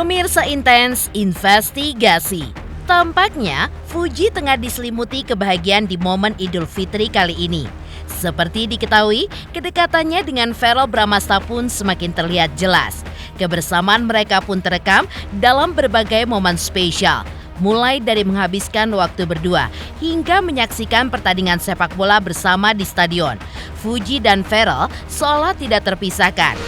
Pemirsa Intens Investigasi. Tampaknya Fuji tengah diselimuti kebahagiaan di momen Idul Fitri kali ini. Seperti diketahui, kedekatannya dengan Verrell Bramasta pun semakin terlihat jelas. Kebersamaan mereka pun terekam dalam berbagai momen spesial, mulai dari menghabiskan waktu berdua hingga menyaksikan pertandingan sepak bola bersama di stadion. Fuji dan Verrell seolah tidak terpisahkan.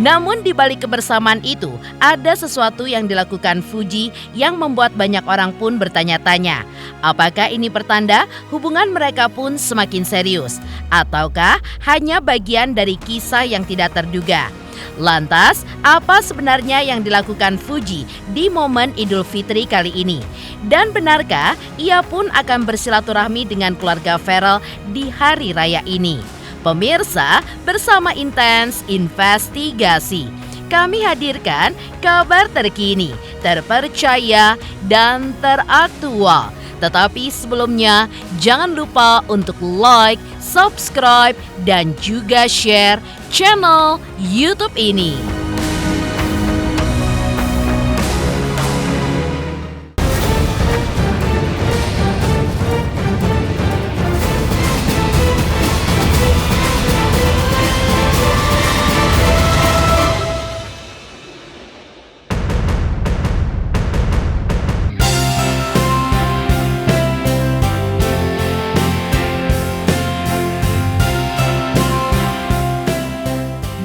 Namun di balik kebersamaan itu, ada sesuatu yang dilakukan Fuji yang membuat banyak orang pun bertanya-tanya. Apakah ini pertanda hubungan mereka pun semakin serius? Ataukah hanya bagian dari kisah yang tidak terduga? Lantas, apa sebenarnya yang dilakukan Fuji di momen Idul Fitri kali ini? Dan benarkah ia pun akan bersilaturahmi dengan keluarga Verrell di hari raya ini? Pemirsa, bersama Intens Investigasi, kami hadirkan kabar terkini, terpercaya, dan teraktual. Tetapi sebelumnya, jangan lupa untuk like, subscribe, dan juga share channel YouTube ini.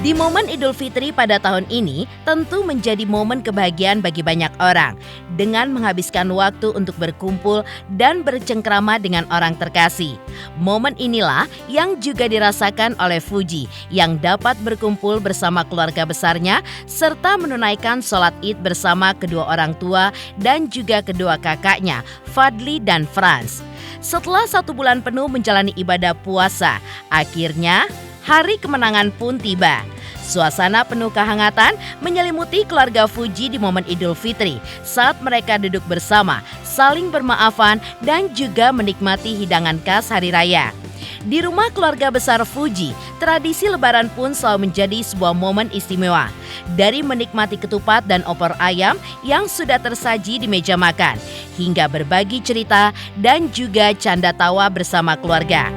Di momen Idul Fitri pada tahun ini tentu menjadi momen kebahagiaan bagi banyak orang dengan menghabiskan waktu untuk berkumpul dan bercengkrama dengan orang terkasih. Momen inilah yang juga dirasakan oleh Fuji yang dapat berkumpul bersama keluarga besarnya serta menunaikan sholat Id bersama kedua orang tua dan juga kedua kakaknya, Fadly dan Franz. Setelah 1 bulan penuh menjalani ibadah puasa, akhirnya hari kemenangan pun tiba. Suasana penuh kehangatan menyelimuti keluarga Fuji di momen Idul Fitri saat mereka duduk bersama, saling bermaafan dan juga menikmati hidangan khas hari raya. Di rumah keluarga besar Fuji, tradisi lebaran pun selalu menjadi sebuah momen istimewa. Dari menikmati ketupat dan opor ayam yang sudah tersaji di meja makan, hingga berbagi cerita dan juga canda tawa bersama keluarga.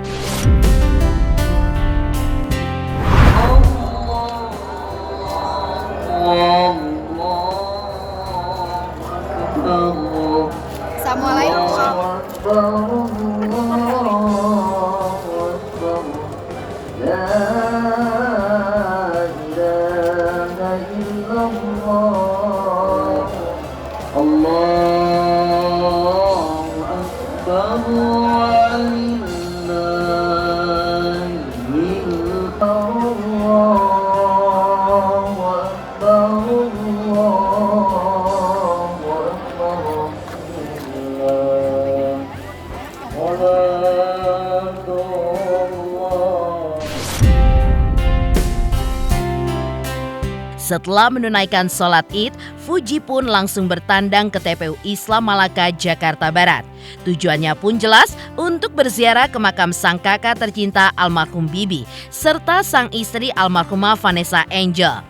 Setelah menunaikan sholat Id, Fuji pun langsung bertandang ke TPU Islam Malaka, Jakarta Barat. Tujuannya pun jelas untuk berziarah ke makam sang kakak tercinta almarhum Bibi, serta sang istri almarhumah Vanessa Angel.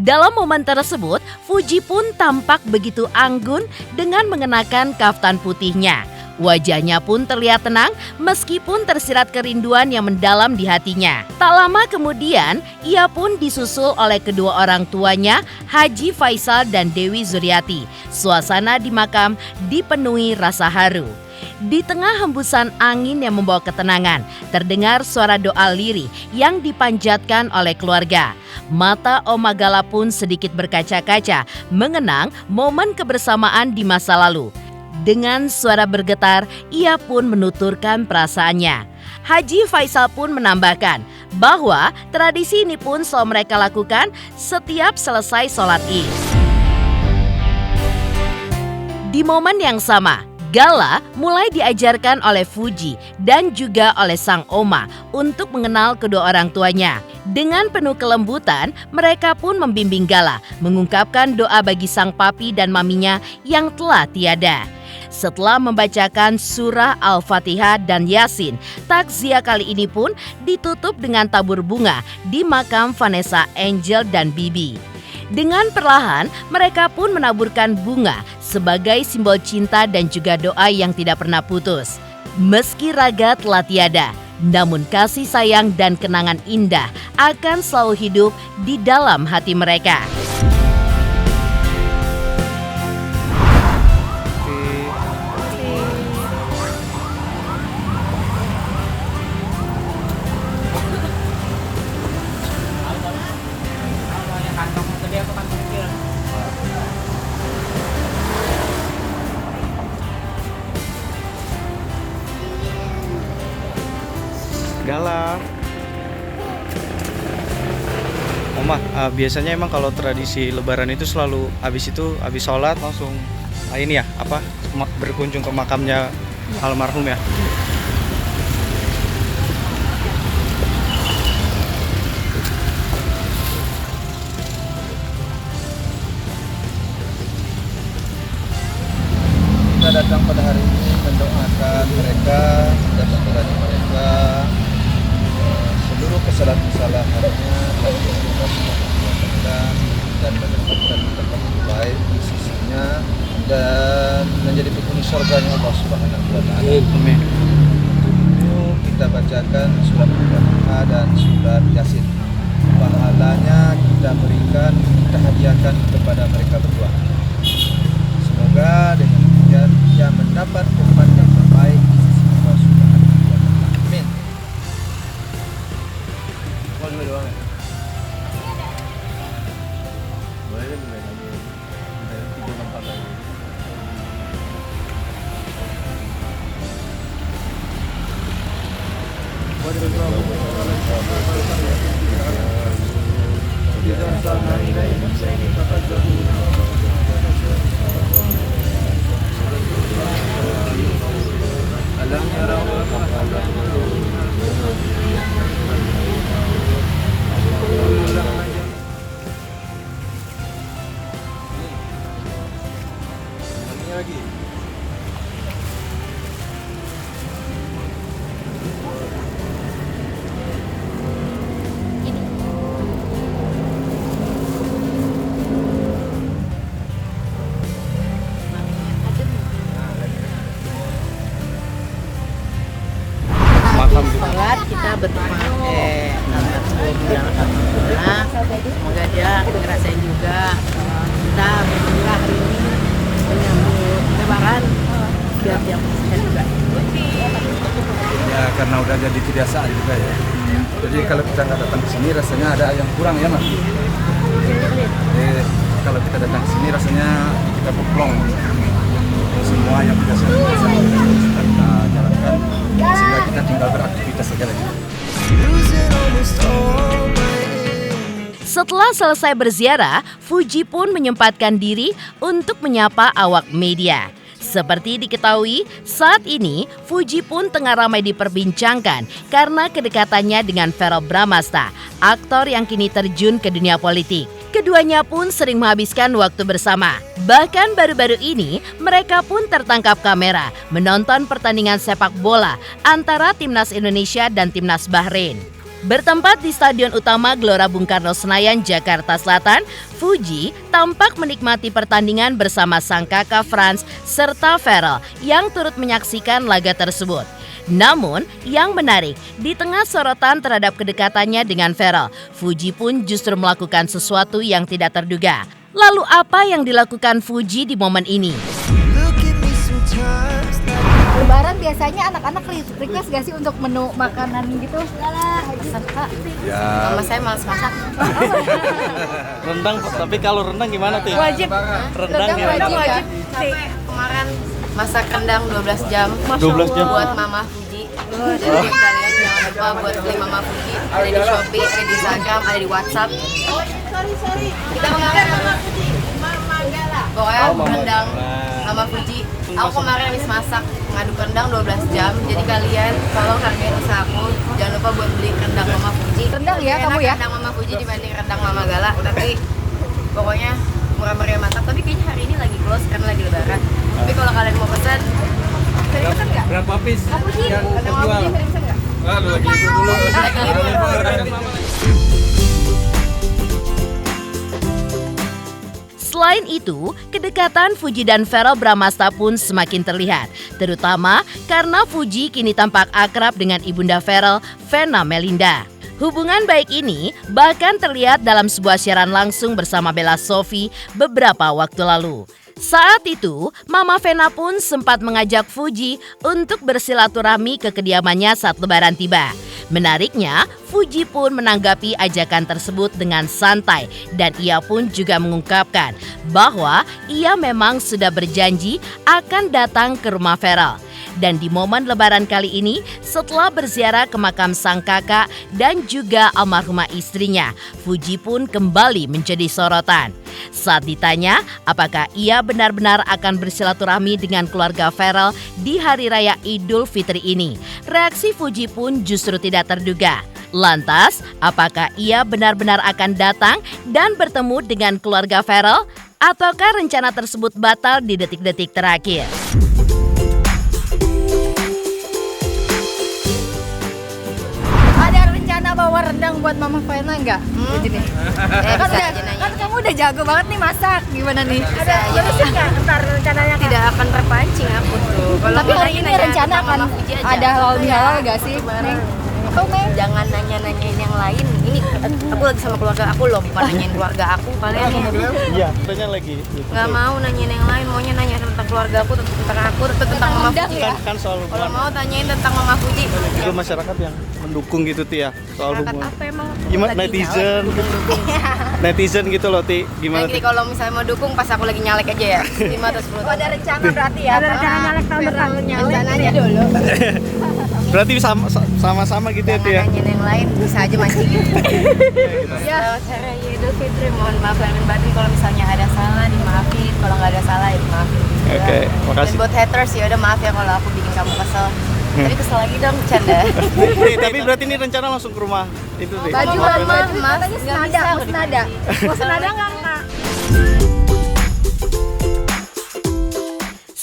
Dalam momen tersebut, Fuji pun tampak begitu anggun dengan mengenakan kaftan putihnya. Wajahnya pun terlihat tenang meskipun tersirat kerinduan yang mendalam di hatinya. Tak lama kemudian, ia pun disusul oleh kedua orang tuanya, Haji Faisal dan Dewi Zuriati. Suasana di makam dipenuhi rasa haru. Di tengah hembusan angin yang membawa ketenangan, terdengar suara doa lirih yang dipanjatkan oleh keluarga. Mata Oma Gala pun sedikit berkaca-kaca mengenang momen kebersamaan di masa lalu. Dengan suara bergetar, ia pun menuturkan perasaannya. Haji Faisal pun menambahkan bahwa tradisi ini pun selalu mereka lakukan setiap selesai sholat Id. Di momen yang sama, Gala mulai diajarkan oleh Fuji dan juga oleh sang oma untuk mengenal kedua orang tuanya. Dengan penuh kelembutan, mereka pun membimbing Gala, mengungkapkan doa bagi sang papi dan maminya yang telah tiada. Setelah membacakan surah Al-Fatihah dan Yasin, takziah kali ini pun ditutup dengan tabur bunga di makam Vanessa Angel dan Bibi. Dengan perlahan, mereka pun menaburkan bunga sebagai simbol cinta dan juga doa yang tidak pernah putus. Meski raga telah tiada, namun kasih sayang dan kenangan indah akan selalu hidup di dalam hati mereka. Galah. Oma, biasanya emang kalau tradisi Lebaran itu selalu habis sholat langsung ini ya berkunjung ke makamnya almarhum ya. Kita datang pada hari ini mendoakan mereka dan mendoakan mereka seluruh kesalahan-kesalahannya dan menempatkan tempat terbaik di sisinya dan menjadi penghuni surganya Allah Subhanahu wa Ta'ala. Amin. Kita bacakan surat Al-Fatihah dan surat Yasin. Pahalanya kita berikan, kita hadiahkan kepada mereka berdua. Semoga dengan demikian ia mendapat tempat yang terbaik di sisi Allah Subhanahu wa Ta'ala. Amin. Boleh doang ya? Boleh lagi. Ada 3 tempat lagi. Lagi. Sholat kita berdoa semoga dia ngerasain juga kita berdoa hari ini menyambut Lebaran biar dia bersihkan juga. Ya karena udah jadi kebiasaan juga ya. Jadi kalau kita nggak datang ke sini rasanya ada yang kurang ya mas. Jadi kalau kita datang ke sini rasanya kita plong. Semua yang biasa kita jalankan sehingga kita tinggal beraktivitas saja lagi. Setelah selesai berziarah, Fuji pun menyempatkan diri untuk menyapa awak media. Seperti diketahui, saat ini Fuji pun tengah ramai diperbincangkan karena kedekatannya dengan Verrell Bramasta, aktor yang kini terjun ke dunia politik. Keduanya pun sering menghabiskan waktu bersama. Bahkan baru-baru ini, mereka pun tertangkap kamera menonton pertandingan sepak bola antara Timnas Indonesia dan Timnas Bahrain. Bertempat di Stadion Utama Gelora Bung Karno Senayan, Jakarta Selatan, Fuji tampak menikmati pertandingan bersama sang kakak Franz serta Verrell yang turut menyaksikan laga tersebut. Namun, yang menarik, di tengah sorotan terhadap kedekatannya dengan Verrell, Fuji pun justru melakukan sesuatu yang tidak terduga. Lalu apa yang dilakukan Fuji di momen ini? Lebaran biasanya anak-anak request gak sih untuk menu makanan gitu? Pesan Kak, Ya. mama saya malas masak. Rendang, tapi kalau rendang gimana tuh? Wajib. Rendang ya. Wajib. Kemarin masak rendang 12 jam 12 jam. buat Mama Fuji. Jadi kalian jangan lupa buat beli Mama Fuji. Ada di Shopee, ada di Instagram, ada di WhatsApp. Kita kemarin pokoknya rendang Mama Fuji. Aku kemarin habis masak ngaduk rendang 12 jam. Jadi kalian tolong hargain usahaku. Jangan lupa buat beli rendang Mama Fuji. Rendang ya, Enak kamu ya? Rendang Mama Fuji dibanding rendang Mama Gala. Tapi pokoknya murah meriah mantap. Tapi kayaknya hari ini lagi close karena lagi Lebaran. Tapi kalau kalian mau pesan, bisa dipesan nggak? Berapa piece yang Ada mau terjual? bisa dipesan nggak? Lu lagi ikut dulu. Selain itu, kedekatan Fuji dan Verrell Bramasta pun semakin terlihat, terutama karena Fuji kini tampak akrab dengan ibunda Verrell, Vena Melinda. Hubungan baik ini bahkan terlihat dalam sebuah siaran langsung bersama Bella Sophie beberapa waktu lalu. Saat itu, Mama Vena pun sempat mengajak Fuji untuk bersilaturahmi ke kediamannya saat Lebaran tiba. Menariknya, Fuji pun menanggapi ajakan tersebut dengan santai dan ia pun juga mengungkapkan bahwa ia memang sudah berjanji akan datang ke rumah Verrell. Dan di momen Lebaran kali ini, setelah berziarah ke makam sang kakak dan juga almarhumah istrinya, Fuji pun kembali menjadi sorotan. Saat ditanya apakah ia benar-benar akan bersilaturahmi dengan keluarga Verrell di Hari Raya Idul Fitri ini, reaksi Fuji pun justru tidak terduga. Lantas, apakah ia benar-benar akan datang dan bertemu dengan keluarga Verrell? Ataukah rencana tersebut batal di detik-detik terakhir? Ada rencana bawa rendang buat Mama Vena nggak? Jadi nih. Kan kamu udah jago banget nih masak. Gimana nih? Ada berusin nggak ntar rencananya? Tidak akan terpancing aku tuh. Kalau Tapi mau hari ini nanya rencana tentang akan Mama Fuji aja. ada halal bihalal nggak sih? Neng? Oh, Neng. Jangan nanya-nanyain yang lain. Ini aku lagi sama keluarga aku loh, bukan nanyain keluarga aku. Kalian Iya, tanya lagi. nggak mau nanyain yang lain, maunya nanya tentang keluarga aku, tentang aku, tentang Mama rendang Fuji. ya? Kan soal Kalau hubungan. mau tanyain tentang Mama Fuji. Juga masyarakat yang mendukung gitu Tia soal Masyarakat hubungan. apa emang? Gimana Lagi netizen? Netizen gitu loh Ti. Gimana Nah, gini Ti? kalau misalnya mau dukung pas aku lagi nyalek aja ya. 5 atau 10 Oh, ada rencana berarti ya? Ada rencana nyalek tahun depan. rencananya dulu. Berarti sama-sama gitu ya Jangan Tia. nanyain yang lain, bisa aja mancing. Ya. Selamat Hari Raya Idul Fitri, mohon maaf lahir dan batin kalau misalnya ada salah dimaafin, kalau nggak ada salah ya dimaafin juga. Oke, makasih. Dan buat haters ya udah maaf ya kalau aku bikin kamu kesel. Tapi kesel lagi dong, bercanda. Tapi berarti ini rencana langsung ke rumah itu Ti. Baju Mama, baju Mas, katanya nggak senada, bisa mau aku senada. Mau senada nggak Kak?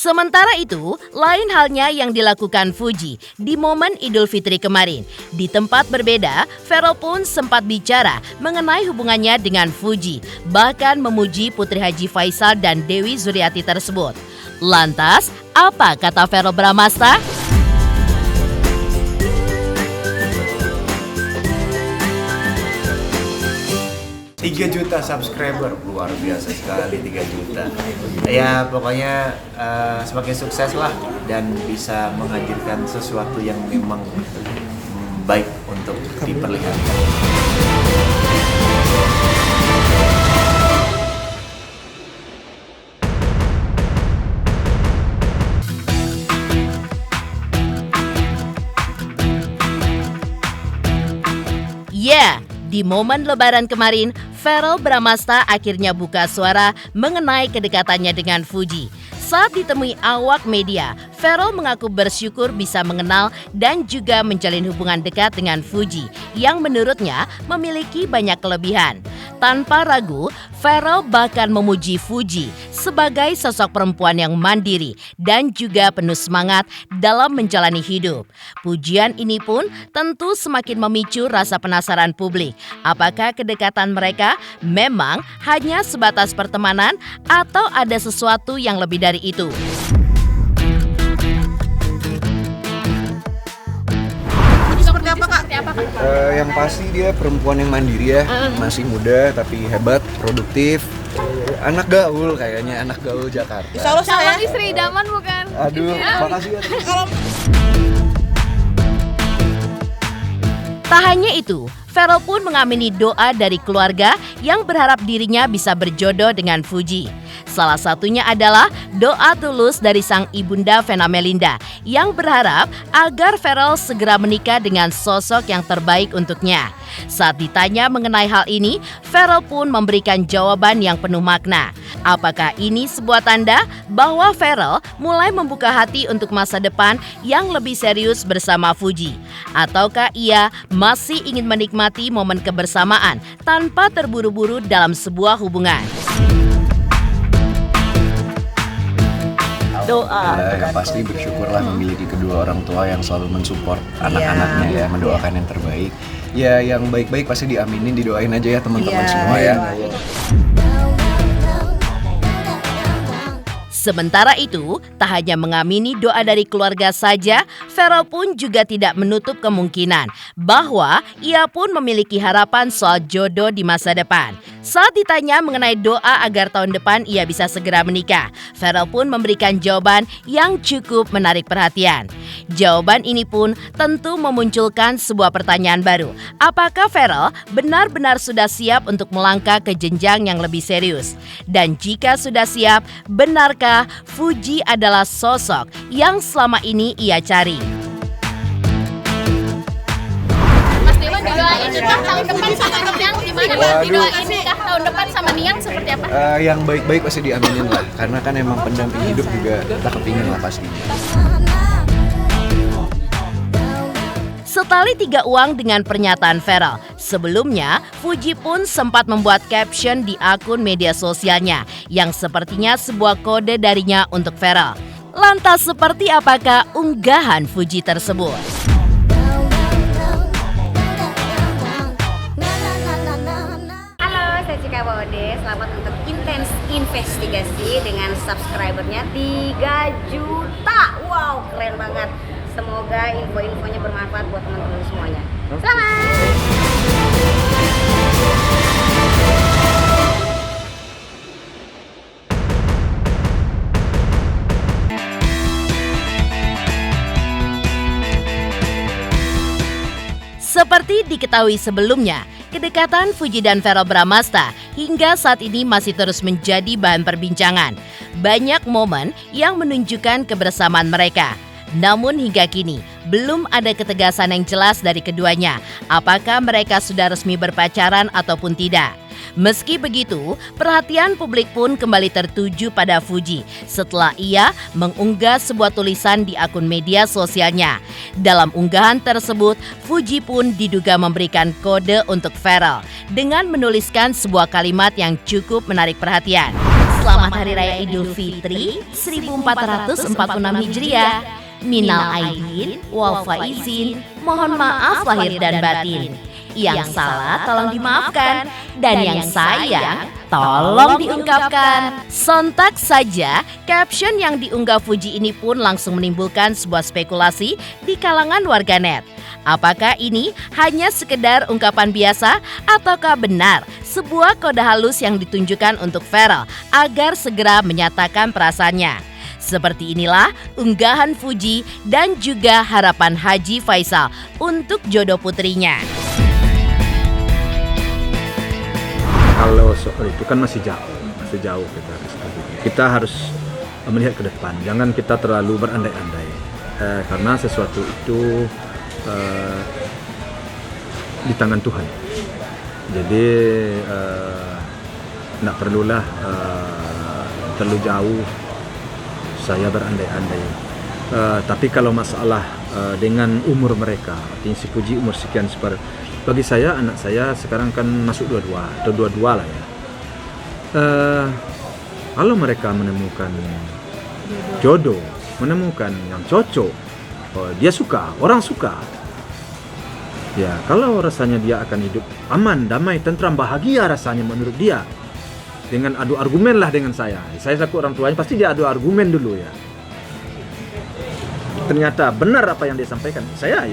Sementara itu, lain halnya yang dilakukan Fuji di momen Idul Fitri kemarin. Di tempat berbeda, Verrell pun sempat bicara mengenai hubungannya dengan Fuji, bahkan memuji Putri Haji Faisal dan Dewi Zuriati tersebut. Lantas, apa kata Verrell Bramasta? 3 juta subscriber, luar biasa sekali 3 juta. Ya pokoknya semakin sukses lah dan bisa menghadirkan sesuatu yang memang baik untuk diperlihatkan. Ya, di momen Lebaran kemarin, Verrell Bramasta akhirnya buka suara mengenai kedekatannya dengan Fuji. Saat ditemui awak media, Verrell mengaku bersyukur bisa mengenal dan juga menjalin hubungan dekat dengan Fuji yang menurutnya memiliki banyak kelebihan. Tanpa ragu, Verrell bahkan memuji Fuji sebagai sosok perempuan yang mandiri dan juga penuh semangat dalam menjalani hidup. Pujian ini pun tentu semakin memicu rasa penasaran publik. Apakah kedekatan mereka memang hanya sebatas pertemanan atau ada sesuatu yang lebih dari itu? Yang pasti dia perempuan yang mandiri ya, masih muda tapi hebat, produktif, anak gaul kayaknya, anak gaul Jakarta. Calon istri idaman bukan? Aduh, makasih ya. Tak hanya itu, Verrell pun mengamini doa dari keluarga yang berharap dirinya bisa berjodoh dengan Fuji. Salah satunya adalah doa tulus dari sang ibunda Vena Melinda yang berharap agar Verrell segera menikah dengan sosok yang terbaik untuknya. Saat ditanya mengenai hal ini, Verrell pun memberikan jawaban yang penuh makna. Apakah ini sebuah tanda bahwa Verrell mulai membuka hati untuk masa depan yang lebih serius bersama Fuji? Ataukah ia masih ingin menikmati momen kebersamaan tanpa terburu-buru dalam sebuah hubungan? Doa. Ya, yang pasti bersyukurlah memiliki kedua orang tua yang selalu mensupport anak-anaknya ya, mendoakan yang terbaik. Ya, yang baik-baik pasti diaminin, didoain aja ya teman-teman semua ya. Sementara itu, tak hanya mengamini doa dari keluarga saja, Ferrell pun juga tidak menutup kemungkinan bahwa ia pun memiliki harapan soal jodoh di masa depan. Saat ditanya mengenai doa agar tahun depan ia bisa segera menikah, Ferrell pun memberikan jawaban yang cukup menarik perhatian. Jawaban ini pun tentu memunculkan sebuah pertanyaan baru. Apakah Ferrell benar-benar sudah siap untuk melangkah ke jenjang yang lebih serius? Dan jika sudah siap, benarkah Fuji adalah sosok yang selama ini ia cari? Mas Dewan didoain nikah tahun depan sama Niang gimana Mas? Didoain nikah tahun depan sama Niang seperti apa? Yang baik-baik pasti diaminin lah, karena kan emang pendamping hidup juga kita kepingin lah pastinya. Setali 3 uang dengan pernyataan Ferrell. Sebelumnya, Fuji pun sempat membuat caption di akun media sosialnya yang sepertinya sebuah kode darinya untuk Ferrell. Lantas seperti apakah unggahan Fuji tersebut? Halo, saya Cika Bode. Selamat untuk Intens Investigasi dengan subscribernya 3 juta. Wow, keren banget. Semoga info-infonya bermanfaat buat teman-teman semuanya. Selamat! Seperti diketahui sebelumnya, kedekatan Fuji dan Ferrell Bramasta hingga saat ini masih terus menjadi bahan perbincangan. Banyak momen yang menunjukkan kebersamaan mereka. Namun hingga kini, belum ada ketegasan yang jelas dari keduanya, apakah mereka sudah resmi berpacaran ataupun tidak. Meski begitu, perhatian publik pun kembali tertuju pada Fuji setelah ia mengunggah sebuah tulisan di akun media sosialnya. Dalam unggahan tersebut, Fuji pun diduga memberikan kode untuk Ferrell dengan menuliskan sebuah kalimat yang cukup menarik perhatian. Selamat Hari Raya Idul Fitri 1446 Hijriah. Minal aidin, wal faizin, mohon maaf lahir dan batin. Yang salah tolong dimaafkan, dan yang sayang tolong diungkapkan. Sontak saja, caption yang diunggah Fuji ini pun langsung menimbulkan sebuah spekulasi di kalangan warganet. Apakah ini hanya sekedar ungkapan biasa ataukah benar sebuah kode halus yang ditunjukkan untuk Ferrell agar segera menyatakan perasaannya? Seperti inilah unggahan Fuji dan juga harapan Haji Faisal untuk jodoh putrinya. Kalau soal itu kan masih jauh kita harus melihat ke depan. Jangan kita terlalu berandai-andai karena sesuatu itu di tangan Tuhan. Jadi tidak perlulah terlalu jauh saya berandai-andai. Tapi kalau masalah dengan umur mereka, artinya si Fuji umur sekian bagi saya, anak saya sekarang kan masuk 22 atau 22 lah ya. Kalau mereka menemukan jodoh, menemukan yang cocok, dia suka, orang suka. Ya, kalau rasanya dia akan hidup aman, damai, tentram, bahagia rasanya menurut dia. Dengan adu argumen lah dengan saya. Saya selaku orang tuanya pasti dia adu argumen dulu ya. Ternyata benar apa yang dia sampaikan. Saya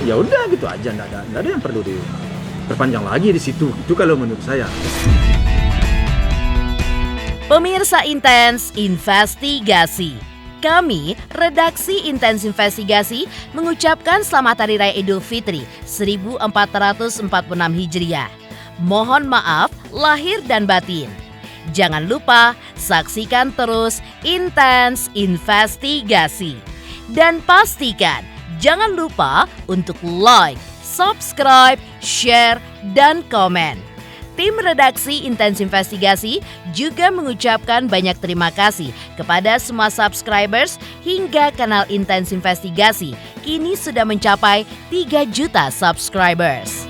ya udah gitu aja, nggak ada yang perlu diperpanjang lagi di situ. Itu kalau menurut saya. Pemirsa Intens Investigasi, kami, redaksi Intens Investigasi, mengucapkan Selamat Hari Raya Idul Fitri 1446 Hijriah. Mohon maaf lahir dan batin. Jangan lupa saksikan terus Intens Investigasi. Dan pastikan jangan lupa untuk like, subscribe, share, dan komen. Tim redaksi Intens Investigasi juga mengucapkan banyak terima kasih kepada semua subscribers hingga kanal Intens Investigasi kini sudah mencapai 3 juta subscribers.